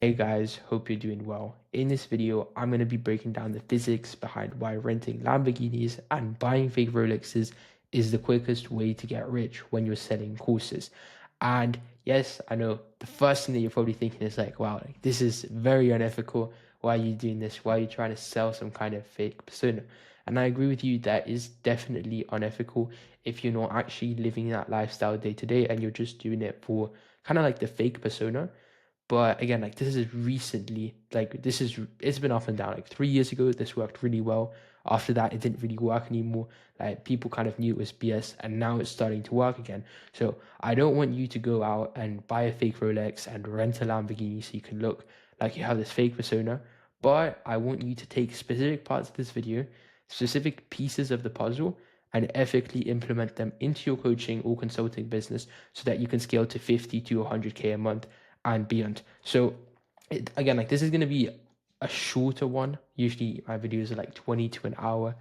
Hey guys, hope you're doing well. In this video, I'm going to be breaking down the physics behind why renting Lamborghinis and buying fake Rolexes is the quickest way to get rich when you're selling courses. And yes, I know the first thing that you're probably thinking is like, wow, like, this is very unethical. Why are you doing this? Why are you trying to sell some kind of fake persona? And I agree with you, that is definitely unethical if you're not actually living that lifestyle day to day and you're just doing it for kind of like the fake persona. But again, like this is recently, like it's been up and down. Like 3 years ago, this worked really well. After that, it didn't really work anymore. Like people kind of knew it was BS, and now it's starting to work again. So I don't want you to go out and buy a fake Rolex and rent a Lamborghini so you can look like you have this fake persona. But I want you to take specific parts of this video, specific pieces of the puzzle, and ethically implement them into your coaching or consulting business so that you can scale to 50 to 100K a month and beyond. So again, like this is going to be a shorter one. Usually my videos are like 20 to an hour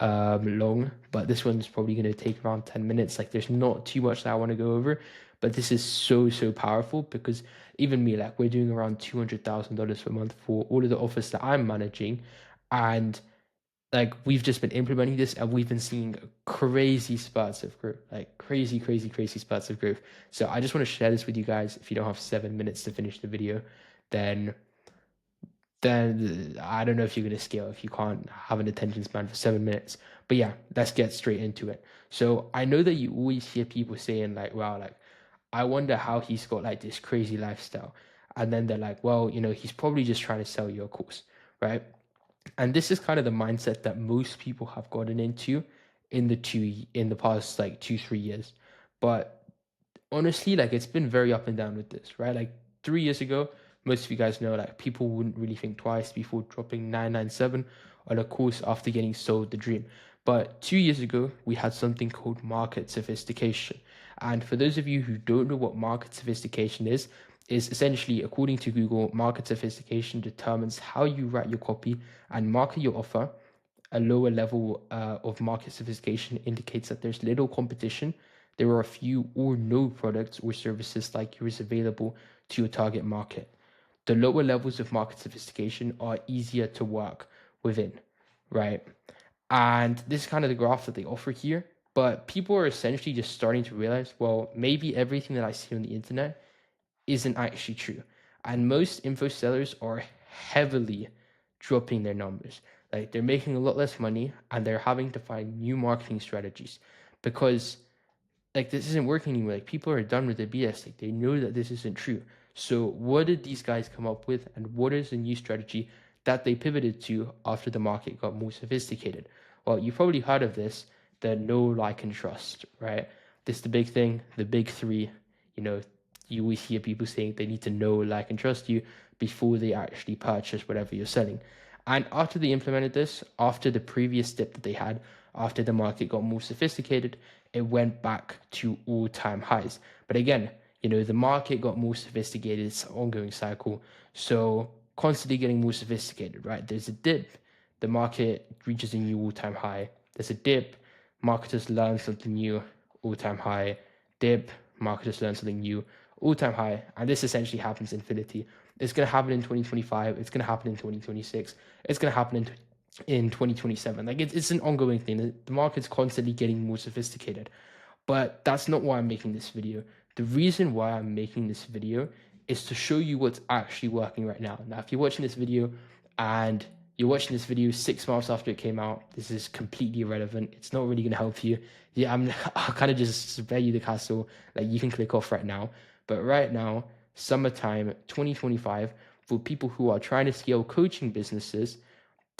long, but this one's probably going to take around 10 minutes. Like there's not too much that I want to go over, but this is so powerful because even me, like we're doing around $200,000 per month for all of the offers that I'm managing. And like we've just been implementing this and we've been seeing crazy spurts of growth, like crazy spurts of growth. So I just want to share this with you guys. If you don't have 7 minutes to finish the video, then then I don't know if you're going to scale if you can't have an attention span for 7 minutes. But yeah, let's get straight into it. So I know that you always hear people saying like, wow, like I wonder how he's got like this crazy lifestyle. And then they're like, well, he's probably just trying to sell you a course, right? And this is kind of the mindset that most people have gotten into in the past like 2 3 years. But honestly, like it's been very up and down with this, right? Like 3 years ago, most of you guys know like people wouldn't really think twice before dropping 997 on a course after getting sold the dream. But 2 years ago, we had something called market sophistication. And for those of you who don't know what market sophistication is essentially, according to Google, market sophistication determines how you write your copy and market your offer. A lower level of market sophistication indicates that there's little competition. There are a few or no products or services like yours available to your target market. The lower levels of market sophistication are easier to work within, right? And this is kind of the graph that they offer here. But people are essentially just starting to realize, well, maybe everything that I see on the internet isn't actually true. And most info sellers are heavily dropping their numbers. Like they're making a lot less money and they're having to find new marketing strategies because like this isn't working anymore. Like people are done with the BS. Like they know that this isn't true. So what did these guys come up with and what is the new strategy that they pivoted to after the market got more sophisticated? Well, you've probably heard of this, the know, like, and trust, right? This is the big thing, the big three. You know, you always hear people saying they need to know, like, and trust you before they actually purchase whatever you're selling. And after they implemented this, after the previous dip that they had, after the market got more sophisticated, it went back to all-time highs. But again, the market got more sophisticated. It's an ongoing cycle. So constantly getting more sophisticated, right? There's a dip, the market reaches a new all-time high. There's a dip, marketers learn something new, all-time high. Dip, marketers learn something new, all-time high. And this essentially happens infinity. It's going to happen in 2025. It's going to happen in 2026. It's going to happen in 2027. Like it's an ongoing thing. The market's constantly getting more sophisticated. But that's not why I'm making this video. The reason why I'm making this video is to show you what's actually working right now. Now, if you're watching this video and you're watching this video 6 months after it came out, this is completely irrelevant. It's not really going to help you. Yeah, I'll kind of just spare you the castle. Like you can click off right now. But right now, summertime 2025, for people who are trying to scale coaching businesses,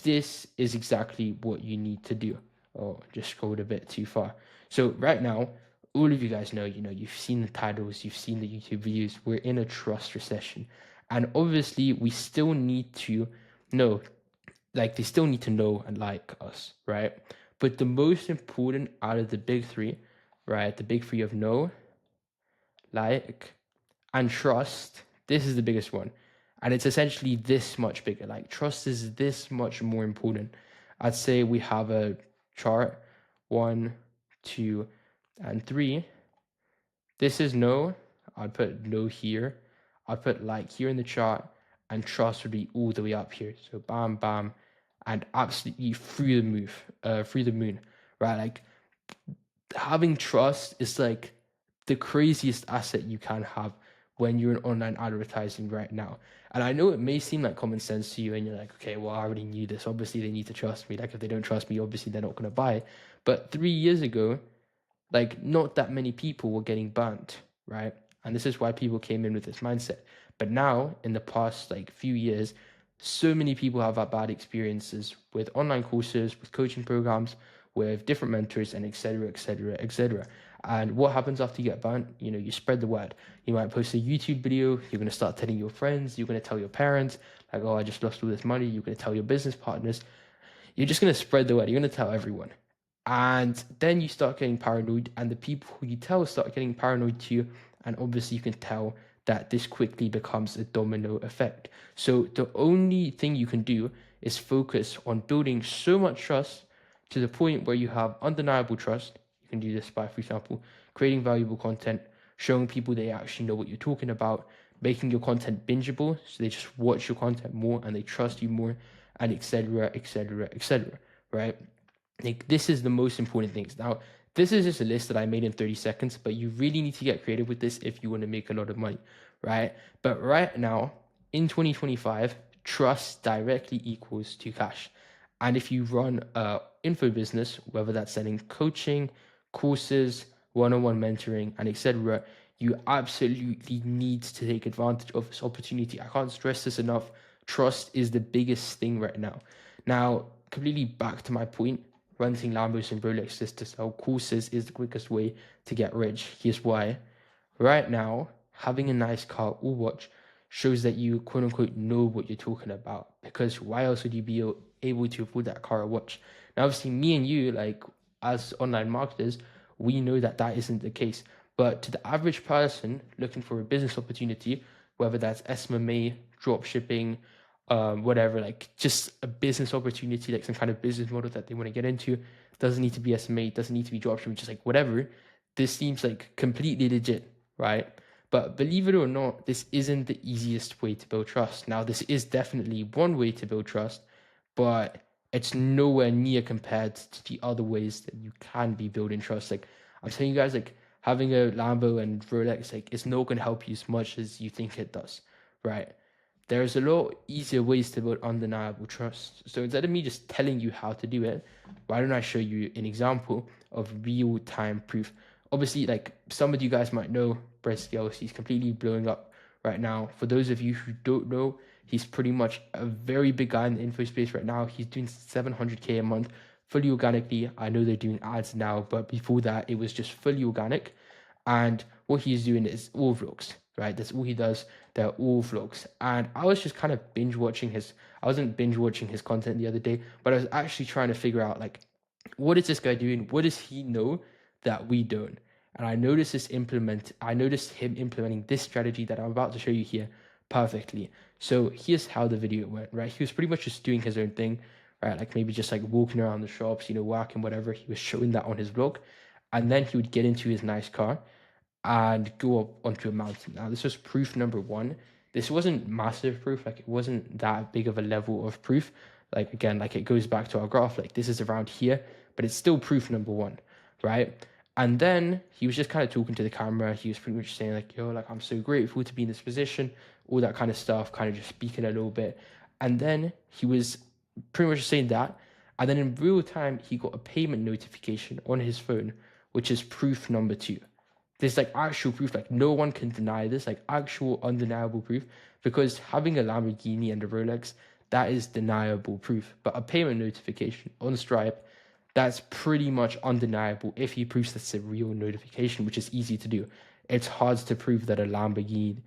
this is exactly what you need to do. Oh, just scrolled a bit too far. So right now, all of you guys know, you've seen the titles, you've seen the YouTube videos. We're in a trust recession. And obviously we still need to know, like they still need to know and like us, right? But the most important out of the big three, right? The big three of know, like, and trust, this is the biggest one. And it's essentially this much bigger. Like trust is this much more important. I'd say we have a chart, 1, 2, and 3. This is no. I'd put no here. I'd put like here in the chart. and trust would be all the way up here. So bam, bam, and absolutely through the moon, right? Like having trust is like the craziest asset you can have when you're in online advertising right now. And I know it may seem like common sense to you, and you're like, okay, well, I already knew this. Obviously, they need to trust me. Like, if they don't trust me, obviously, they're not going to buy. But 3 years ago, like, not that many people were getting burnt, right? And this is why people came in with this mindset. But now, in the past like few years, so many people have had bad experiences with online courses, with coaching programs, with different mentors, and etc., etc., etc. And what happens after you get burnt? You know, you spread the word. You might post a YouTube video. You're going to start telling your friends. You're going to tell your parents, like, oh, I just lost all this money. You're going to tell your business partners. You're just going to spread the word. You're going to tell everyone. And then you start getting paranoid, and the people who you tell start getting paranoid too. And obviously, you can tell that this quickly becomes a domino effect. So, the only thing you can do is focus on building so much trust to the point where you have undeniable trust. You can do this by, for example, creating valuable content, showing people they actually know what you're talking about, making your content bingeable so they just watch your content more and they trust you more, and etc., etc., etc., right? Like, this is the most important things. Now, this is just a list that I made in 30 seconds, but you really need to get creative with this if you want to make a lot of money, right? But right now, in 2025, trust directly equals to cash. And if you run a info business, whether that's selling coaching, courses, one-on-one mentoring, and etc., you absolutely need to take advantage of this opportunity. I can't stress this enough. Trust is the biggest thing right now. Now, completely back to my point, renting Lambos and Rolexes to sell courses is the quickest way to get rich. Here's why. Right now, having a nice car or watch shows that you quote unquote know what you're talking about. Because why else would you be able to afford that car or watch? Now, obviously, me and you, like as online marketers, we know that that isn't the case. But to the average person looking for a business opportunity, whether that's SMMA, drop shipping, whatever, like just a business opportunity, like some kind of business model that they want to get into, doesn't need to be SMA, doesn't need to be drop shipping, just like whatever. This seems like completely legit, right? But believe it or not, this isn't the easiest way to build trust. Now, this is definitely one way to build trust, but it's nowhere near compared to the other ways that you can be building trust. Like, I'm telling you guys, like having a Lambo and Rolex, like it's not gonna help you as much as you think it does, right? There's a lot easier ways to build undeniable trust. So instead of me just telling you how to do it, why don't I show you an example of real-time proof? Obviously, like some of you guys might know, Brett Scales, he's completely blowing up right now. For those of you who don't know, he's pretty much a very big guy in the info space right now. He's doing 700K a month fully organically. I know they're doing ads now, but before that, it was just fully organic. And what he's doing is all vlogs, right? That's all he does. They're all vlogs. And I was just kind of binge watching I wasn't binge watching his content the other day, but I was actually trying to figure out, like, what is this guy doing? What does he know that we don't? And I noticed him implementing this strategy that I'm about to show you here perfectly. So here's how the video went, right? He was pretty much just doing his own thing, right? Like maybe just like walking around the shops, working, whatever. He was showing that on his vlog. And then he would get into his nice car and go up onto a mountain. Now, this was proof number one. This wasn't massive proof, like it wasn't that big of a level of proof. Like again, like it goes back to our graph, like this is around here, but it's still proof number one, right? And then he was just kind of talking to the camera. He was pretty much saying like, yo, like I'm so grateful to be in this position, all that kind of stuff, kind of just speaking a little bit. And then he was pretty much saying that. And then in real time, he got a payment notification on his phone, which is proof number two. There's like actual proof, like no one can deny this, like actual undeniable proof, because having a Lamborghini and a Rolex, that is deniable proof. But a payment notification on Stripe, that's pretty much undeniable if he proves that's a real notification, which is easy to do. It's hard to prove that a Lamborghini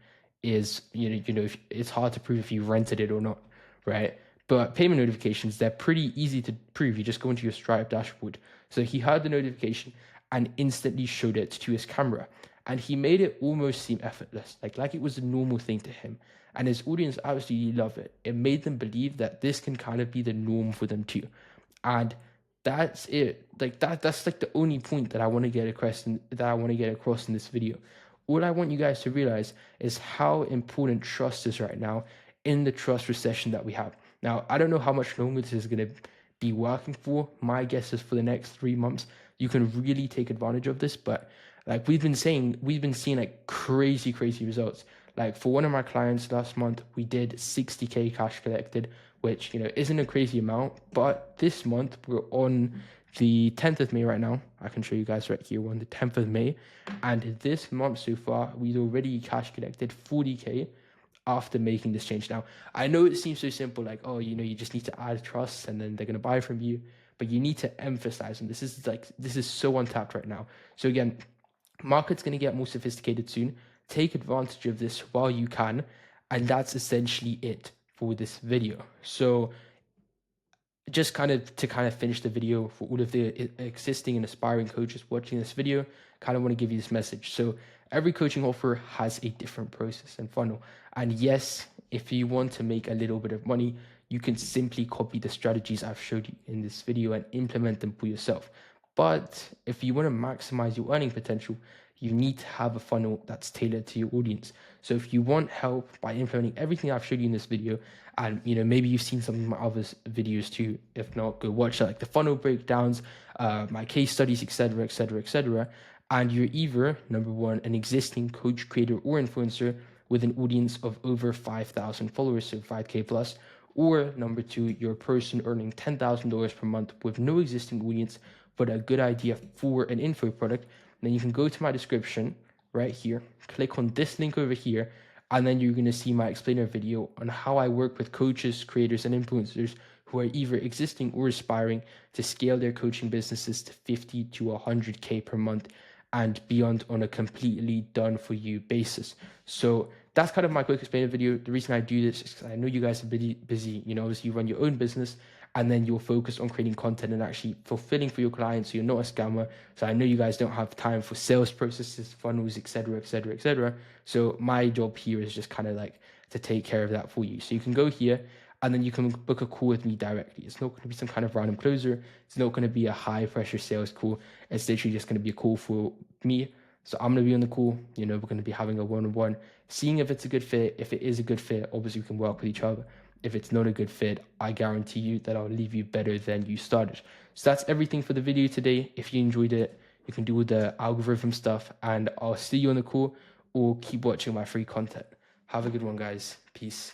is, if, it's hard to prove if you rented it or not, right? But payment notifications, they're pretty easy to prove. You just go into your Stripe dashboard. So he heard the notification and instantly showed it to his camera. And he made it almost seem effortless, like it was a normal thing to him. And his audience absolutely love it. It made them believe that this can kind of be the norm for them too. And that's it. Like that's like the only point that I want to get across in this video. All I want you guys to realize is how important trust is right now in the trust recession that we have. Now, I don't know how much longer this is going to be working for. My guess is for the next 3 months, you can really take advantage of this. But like we've been seeing like crazy results. Like for one of my clients last month, we did 60K cash collected, which, isn't a crazy amount. But this month, we're on the 10th of May right now. I can show you guys right here. We're on the 10th of May. And this month so far, we've already cash collected 40K after making this change. Now, I know it seems so simple, like, oh, you just need to add trust and then they're going to buy from you. But you need to emphasize, and this is so untapped right now. So again, market's going to get more sophisticated soon. Take advantage of this while you can. And that's essentially it for this video. So just kind of finish the video, for all of the existing and aspiring coaches watching this video, kind of want to give you this message. So every coaching offer has a different process and funnel. And yes, if you want to make a little bit of money, you can simply copy the strategies I've showed you in this video and implement them for yourself. But if you want to maximize your earning potential, you need to have a funnel that's tailored to your audience. So if you want help by implementing everything I've showed you in this video, and maybe you've seen some of my other videos too, if not, go watch like the funnel breakdowns, my case studies, etc., etc., etc. And you're either, number one, an existing coach, creator, or influencer with an audience of over 5,000 followers, so 5K plus, or number two, you're a person earning $10,000 per month with no existing audience, but a good idea for an info product. Then you can go to my description right here, click on this link over here, and then you're going to see my explainer video on how I work with coaches, creators, and influencers who are either existing or aspiring to scale their coaching businesses to 50 to 100K per month and beyond on a completely done for you basis. So that's kind of my quick explainer video. The reason I do this is because I know you guys are busy, obviously you run your own business, and then you're focused on creating content and actually fulfilling for your clients. So you're not a scammer. So I know you guys don't have time for sales processes, funnels, etc., etc., etc. So my job here is just kind of like to take care of that for you. So you can go here and then you can book a call with me directly. It's not going to be some kind of random closer. It's not going to be a high pressure sales call. It's literally just going to be a call for me. So I'm going to be on the call. We're going to be having a one-on-one, seeing if it's a good fit. If it is a good fit, obviously we can work with each other. If it's not a good fit, I guarantee you that I'll leave you better than you started. So that's everything for the video today. If you enjoyed it, you can do the algorithm stuff, and I'll see you on the call or keep watching my free content. Have a good one, guys. Peace.